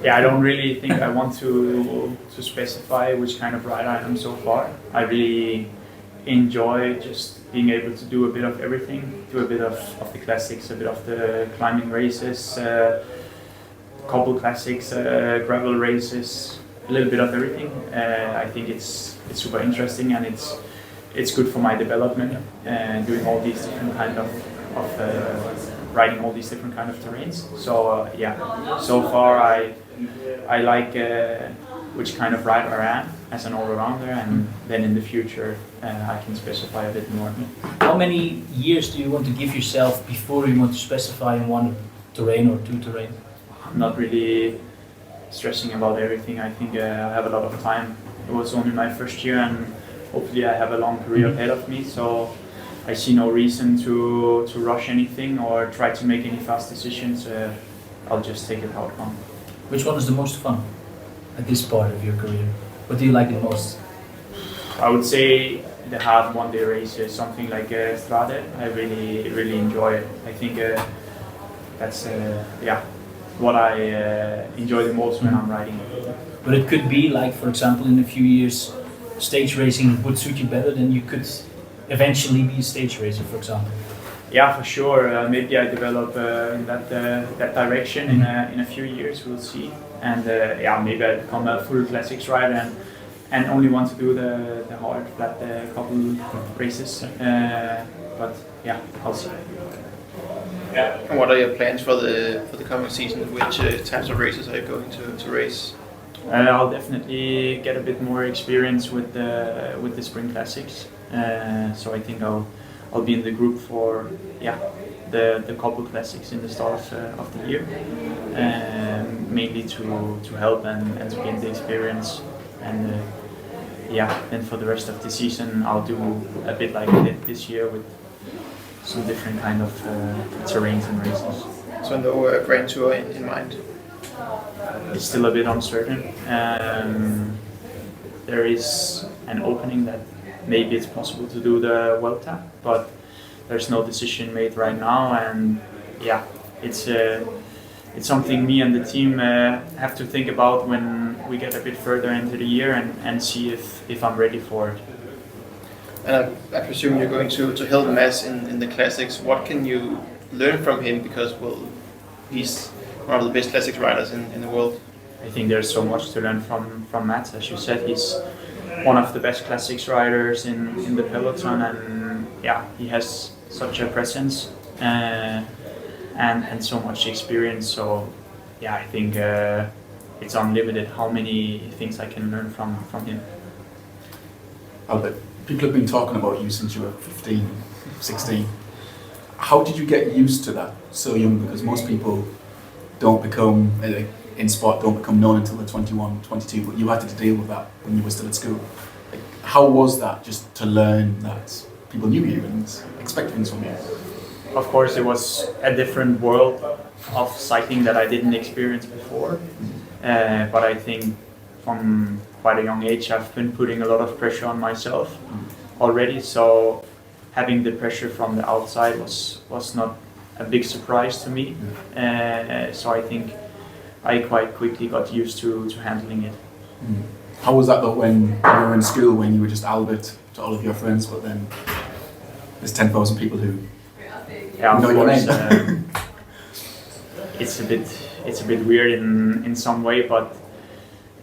Yeah, I don't really think I want to specify which kind of rider I am so far. I really enjoy just being able to do a bit of everything, do a bit of the classics, a bit of the climbing races, couple classics, gravel races, a little bit of everything. I think it's super interesting, and it's good for my development, doing all these different kind of riding all these different kind of terrains. So yeah, so far I like which kind of rider I am as an all-rounder, and then in the future I can specify a bit more. How many years do you want to give yourself before you want to specify in one terrain or two terrains? I'm not really stressing about everything. I think I have a lot of time. It was only my first year, and hopefully I have a long career ahead of me, so I see no reason to rush anything or try to make any fast decisions. I'll just take it how it comes. Which one is the most fun at this part of your career? What do you like the most? I would say the hard one-day races, something like Strade. I really enjoy it. I think that's yeah, what I enjoy the most when I'm riding. But it could be like, for example, in a few years, stage racing would suit you better than you could eventually be a stage racer, for example. Yeah, for sure. Maybe I develop in that direction in a few years. We'll see. And yeah, maybe I become a full classics rider and only want to do the hard flat couple races. But yeah, I'll see. Yeah. And what are your plans for the coming season? Which types of races are you going to race? I'll definitely get a bit more experience with the spring classics. So I think I'll be in the group for the couple classics in the start of the year, mainly to help and to gain the experience. And then for the rest of the season I'll do a bit like I did this year with some different kind of terrains and races. So no Grand Tour in mind? It's still a bit uncertain. There is an opening that maybe it's possible to do the Vuelta, but there's no decision made right now, and yeah, it's something me and the team have to think about when we get a bit further into the year and see if I'm ready for it. And I presume you're going to help METTEZ in the classics. What can you learn from him, because well, he's one of the best classics riders in the world? I think there's so much to learn from Mats. As you said, he's one of the best classics riders in the peloton, and yeah, he has such a presence and so much experience. So yeah, I think it's unlimited how many things I can learn from him. Albert, people have been talking about you since you were 15, 16. How did you get used to that so young? Because most people don't become, in sport, don't become known until they're 21, 22, but you had to deal with that when you were still at school. Like, how was that, just to learn that people knew you and expect things from you? Of course, it was a different world of cycling that I didn't experience before, but I think from quite a young age I've been putting a lot of pressure on myself already, so having the pressure from the outside was not a big surprise to me. So I think I quite quickly got used to handling it. How was that though when you were in school, when you were just Albert to all of your friends, but then there's 10,000 people who know your name? It's a bit weird in some way, but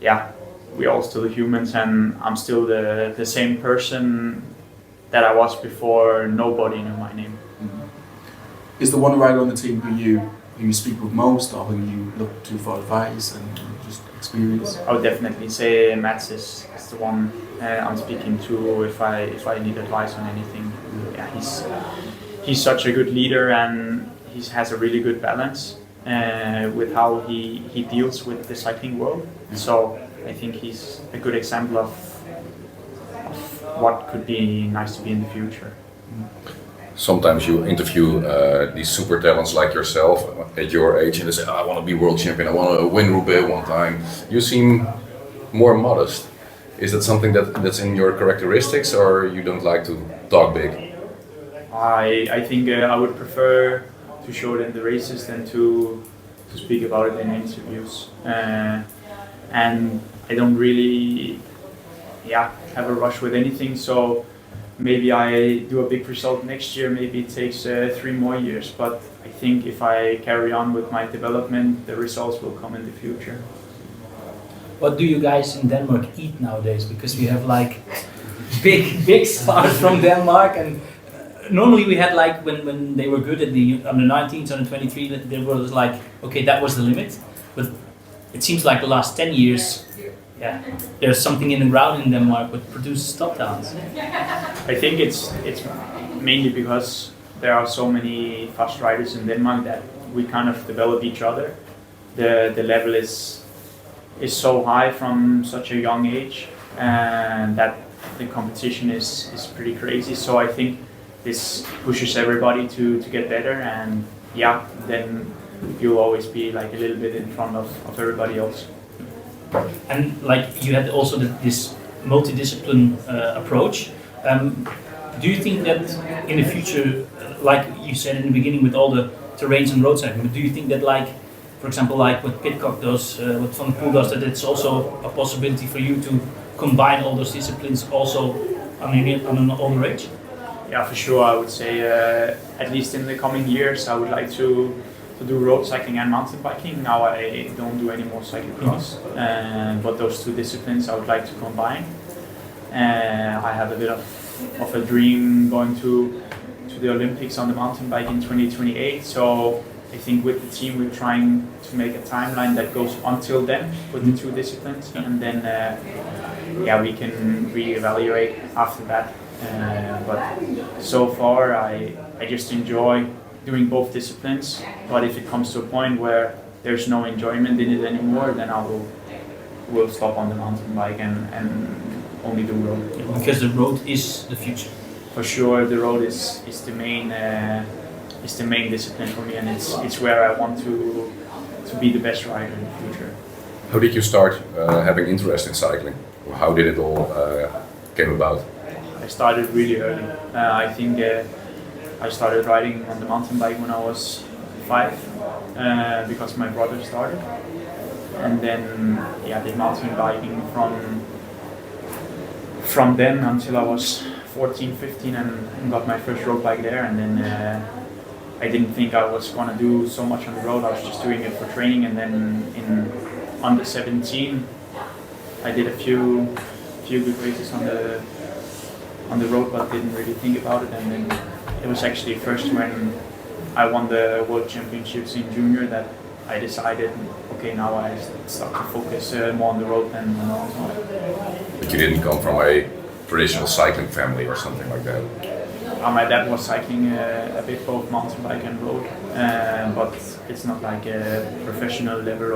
yeah, we're all still humans, and I'm still the same person that I was before nobody knew my name. Is the one rider on the team who you speak with most, or who you look to for advice and just experience? I would definitely say Mats is the one I'm speaking to if I need advice on anything. Yeah, he's such a good leader, and he has a really good balance with how he deals with the cycling world. So I think he's a good example of what could be nice to be in the future. Sometimes you interview these super talents like yourself at your age, and they say, I want to be world champion, I want to win Roubaix one time. You seem more modest. Is that something that's in your characteristics, or you don't like to talk big? I think I would prefer to show it in the races than to speak about it in interviews. And I don't really have a rush with anything, so maybe I do a big result next year, maybe it takes 3 more years, but I think if I carry on with my development, the results will come in the future. What do you guys in Denmark eat nowadays? Because we have like big stars from Denmark, and normally we had like when they were good at the under 19s, under 23, there was like, okay, that was the limit. But it seems like the last 10 years, there's something in the ground in Denmark that produces top talents. I think it's mainly because there are so many fast riders in Denmark that we kind of develop each other. The level is so high from such a young age, and that the competition is pretty crazy. So I think this pushes everybody to get better, and then you'll always be like a little bit in front of everybody else. And like you had also this multidiscipline approach. Do you think that in the future, like you said in the beginning with all the terrains and road cycling, do you think that like, for example, like what Pitcock does, what Van der Poel does, that it's also a possibility for you to combine all those disciplines also on an older age? Yeah, for sure. I would say at least in the coming years, I would like to do road cycling and mountain biking. Now I don't do any more cyclocross, but those 2 disciplines I would like to combine. I have a bit of a dream going to the Olympics on the mountain bike in 2028. So I think with the team we're trying to make a timeline that goes until then with the 2 disciplines, and then we can reevaluate after that. But so far I just enjoy doing both disciplines, but if it comes to a point where there's no enjoyment in it anymore, then I will stop on the mountain bike and only do road. Because the road is the future. For sure, the road is the main discipline for me, and it's where I want to be the best rider in the future. How did you start having interest in cycling? How did it all came about? I started really early. I think I started riding on the mountain bike when I was 5 because my brother started, and then did mountain biking from then until I was 14, 15 and got my first road bike there, and then I didn't think I was going to do so much on the road. I was just doing it for training, and then in under 17 I did a few good races on the road, but didn't really think about it. And then it was actually first when I won the World Championships in junior that I decided, okay, now I start to focus more on the road than on the mountain bike. But you didn't come from a traditional cycling family or something like that? My dad was cycling a bit, both mountain bike and road, but it's not like a professional level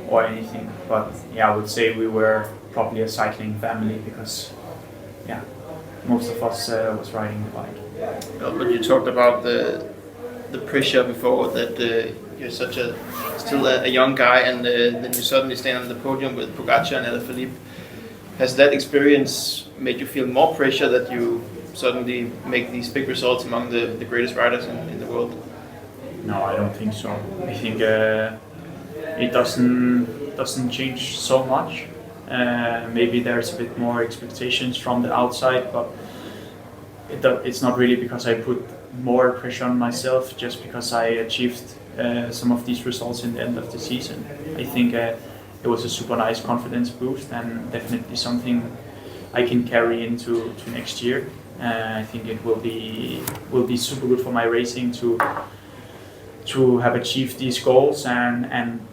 or anything. But I would say we were probably a cycling family because most of us was riding the bike. But you talked about the pressure before, that you're still a young guy, and then you suddenly stand on the podium with Pogacar and Alaphilippe. Has that experience made you feel more pressure that you suddenly make these big results among the greatest riders in the world? No, I don't think so. I think it doesn't change so much. Maybe there's a bit more expectations from the outside, but it's not really because I put more pressure on myself just because I achieved some of these results in the end of the season. I think it was a super nice confidence boost, and definitely something I can carry into next year. I think it will be super good for my racing to have achieved these goals and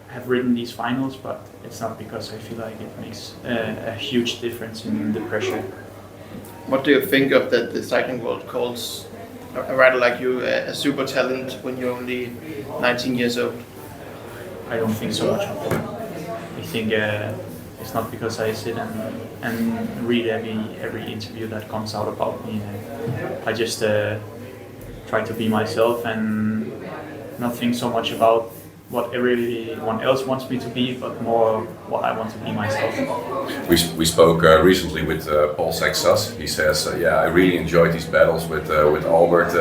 have ridden these finals, but it's not because I feel like it makes a huge difference in the pressure. What do you think of that the cycling world calls a rider like you a super talent when you're only 19 years old? I don't think so much of it. I think it's not because I sit and read every interview that comes out about me. I just try to be myself and not think so much about what everyone else wants me to be, but more what I want to be myself. We spoke recently with Paul Sexas. He says, yeah, I really enjoyed these battles with Albert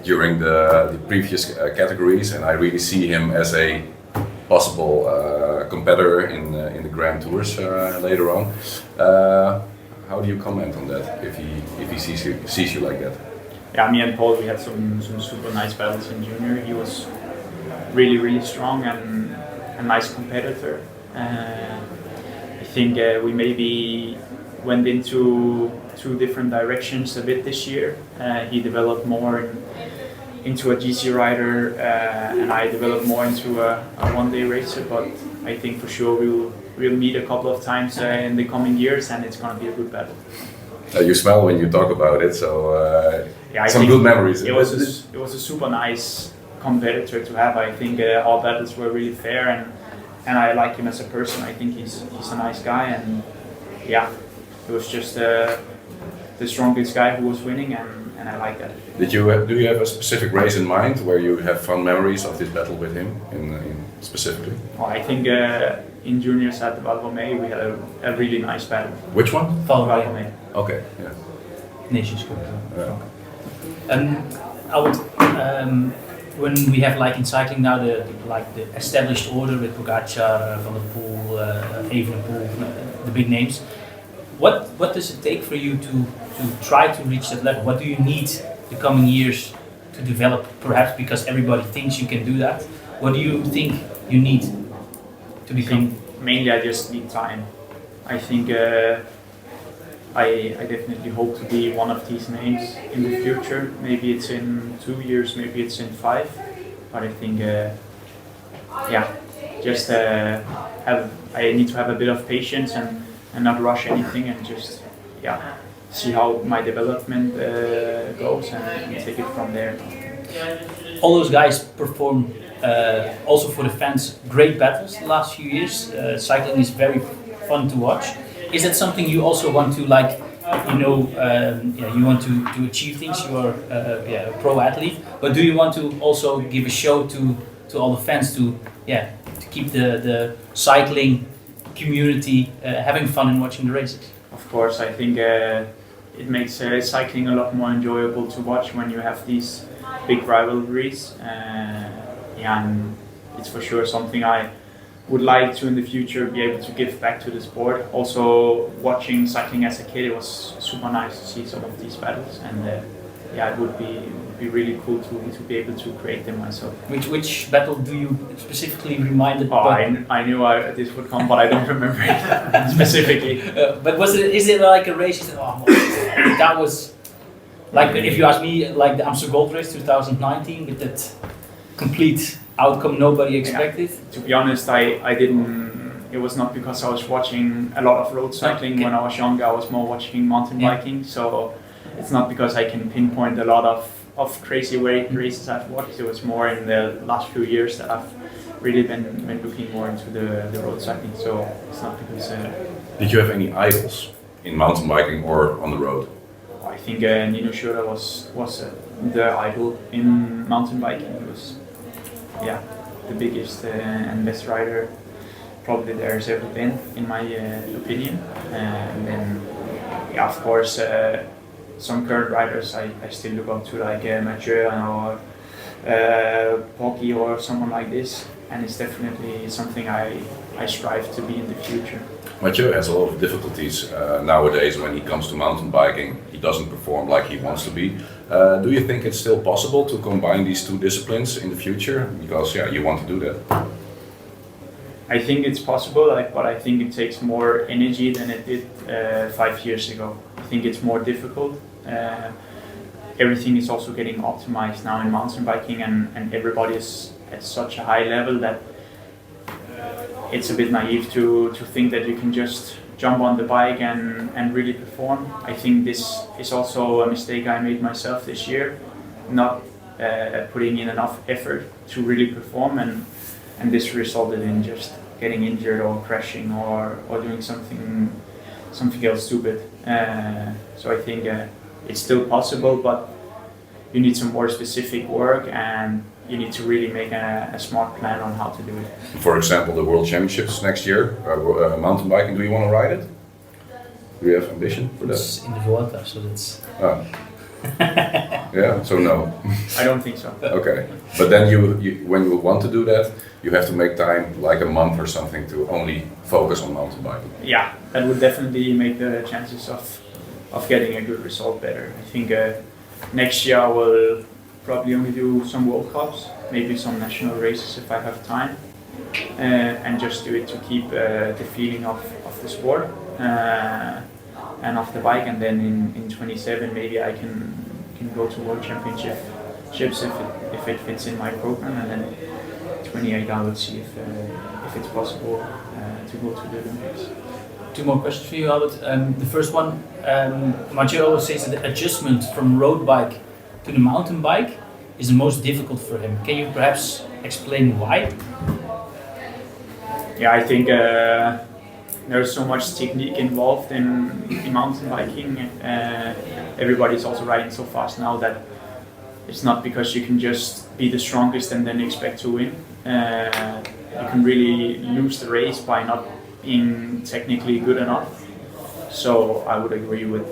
during the previous categories, and I really see him as a possible competitor in the Grand Tours later on. How do you comment on that if he sees you like that? Yeah, me and Paul, we had some super nice battles in junior. He was really strong and a nice competitor. I think we maybe went into two different directions a bit this year. He developed more into a GC rider, and I developed more into a one-day racer. But I think for sure we'll meet a couple of times in the coming years, and it's going to be a good battle. You smile when you talk about it, so yeah, some good memories. It was a super nice competitor to have. I think our battles were really fair, and I like him as a person. I think he's a nice guy, and yeah, it was just the strongest guy who was winning, and I like that. Do you have a specific race in mind where you have fun memories of this battle with him in specifically? Well, I think in juniors at the Val-May we had a really nice battle. Which one? Val-May. Okay, yeah. Nations Cup. Yeah. I would, when we have like in cycling now the established order with Pogacar, Van der Poel, Evenepoel, the big names. What does it take for you to try to reach that level? What do you need the coming years to develop? Perhaps because everybody thinks you can do that. What do you think you need to become? Mainly, I just need time. I think I definitely hope to be one of these names in the future. Maybe it's in 2 years, maybe it's in 5. But I think, yeah, just I need to have a bit of patience and not rush anything, and just see how my development goes and take it from there. All those guys perform also for the fans great battles the last few years. Cycling is very fun to watch. Is that something you also want to you want to achieve things? You are a pro athlete, but do you want to also give a show to all the fans to keep the cycling community having fun and watching the races? Of course, I think it makes cycling a lot more enjoyable to watch when you have these big rivalries. And it's for sure something I would like to in the future be able to give back to the sport. Also, watching cycling as a kid, it was super nice to see some of these battles, and it would be really cool to be able to create them myself. Which battle do you specifically reminded? I knew this would come, but I don't remember it specifically. But is it like a race? You said, that was like, if you ask me, like the Amsterdam Gold Race 2019 with that complete outcome nobody expected? Yeah. To be honest, I didn't. It was not because I was watching a lot of road cycling when I was younger. I was more watching mountain biking. So it's not because I can pinpoint a lot of crazy races I've watched. It was more in the last few years that I've really been looking more into the road cycling. So it's not because. Did you have any idols in mountain biking or on the road? I think Nino Schurter was the idol in mountain biking. He was the biggest and best rider probably there's ever been, in my opinion. And then, of course, some current riders I still look up to, like Mathieu or Pocky or someone like this. And it's definitely something I strive to be in the future. Mathieu has a lot of difficulties nowadays when he comes to mountain biking. He doesn't perform like he wants to be. Do you think it's still possible to combine these two disciplines in the future? Because you want to do that. I think it's possible, but I think it takes more energy than it did 5 years ago. I think it's more difficult. Everything is also getting optimized now in mountain biking, and everybody is at such a high level that it's a bit naive to think that you can just jump on the bike and really perform. I think this is also a mistake I made myself this year, not putting in enough effort to really perform, and this resulted in just getting injured or crashing or doing something else stupid. So I think it's still possible, but you need some more specific work, and you need to really make a smart plan on how to do it. For example, the World Championships next year, mountain biking, do you want to ride it? Do you have ambition for that? It's in the Vuelta, so that's... Oh. Yeah, so no. I don't think so. Okay, but then when you want to do that, you have to make time, like a month or something, to only focus on mountain biking. Yeah, that would definitely make the chances of getting a good result better. I think next year I will probably only do some World Cups, maybe some national races if I have time, and just do it to keep the feeling of the sport and of the bike. And then in 27 maybe I can go to World Championships if it fits in my program, and then 28 I will see if it's possible to go to the Olympics. Two more questions for you, Albert. The first one, Mathieu always says that the adjustment from road bike to the mountain bike is the most difficult for him. Can you perhaps explain why? Yeah, I think there's so much technique involved in mountain biking. Everybody's also riding so fast now that it's not because you can just be the strongest and then expect to win. You can really lose the race by not being technically good enough. So I would agree with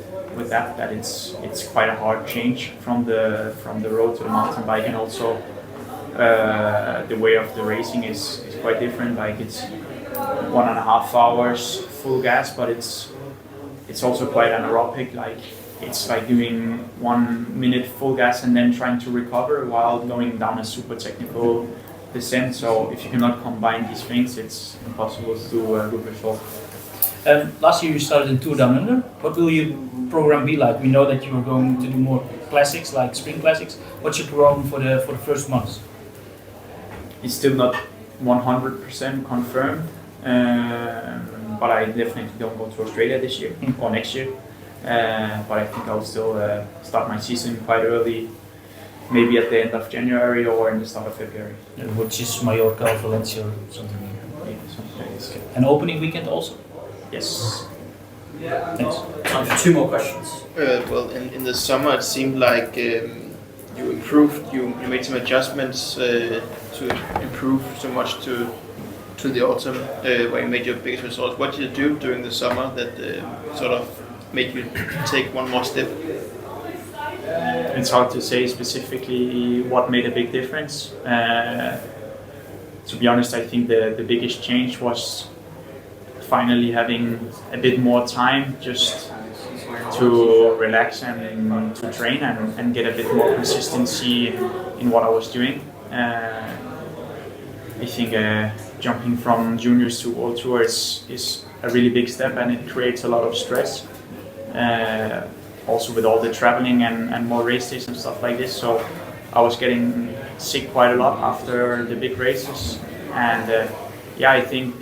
that it's quite a hard change from the road to the mountain bike, and also the way of the racing is quite different. Like it's 1.5 hours full gas, but it's also quite anaerobic. Like it's like doing 1 minute full gas and then trying to recover while going down a super technical descent. So if you cannot combine these things, it's impossible to do a good result. Last year you started in Tour Down Under. What will your program be like? We know that you are going to do more classics, like spring classics. What's your program for the first months? It's still not 100% confirmed, but I definitely don't go to Australia this year or next year. But I think I'll still start my season quite early, maybe at the end of January or in the start of February. Which is Mallorca or Valencia or something. Yeah, something like this. An opening weekend also? Yes. Thanks. Time for 2 more questions. Well, in the summer it seemed like you improved, you made some adjustments to improve so much to the autumn, where you made your biggest results. What did you do during the summer that sort of made you take one more step? It's hard to say specifically what made a big difference. To be honest, I think the biggest change was finally having a bit more time just to relax and to train and get a bit more consistency in what I was doing. I think jumping from juniors to World Tour is a really big step, and it creates a lot of stress. Also with all the traveling and more race days and stuff like this. So I was getting sick quite a lot after the big races. And yeah, I think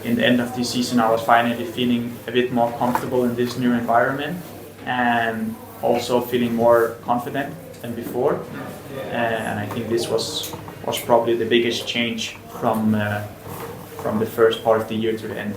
in the end of this season I was finally feeling a bit more comfortable in this new environment, and also feeling more confident than before. And I think this was probably the biggest change from the first part of the year to the end.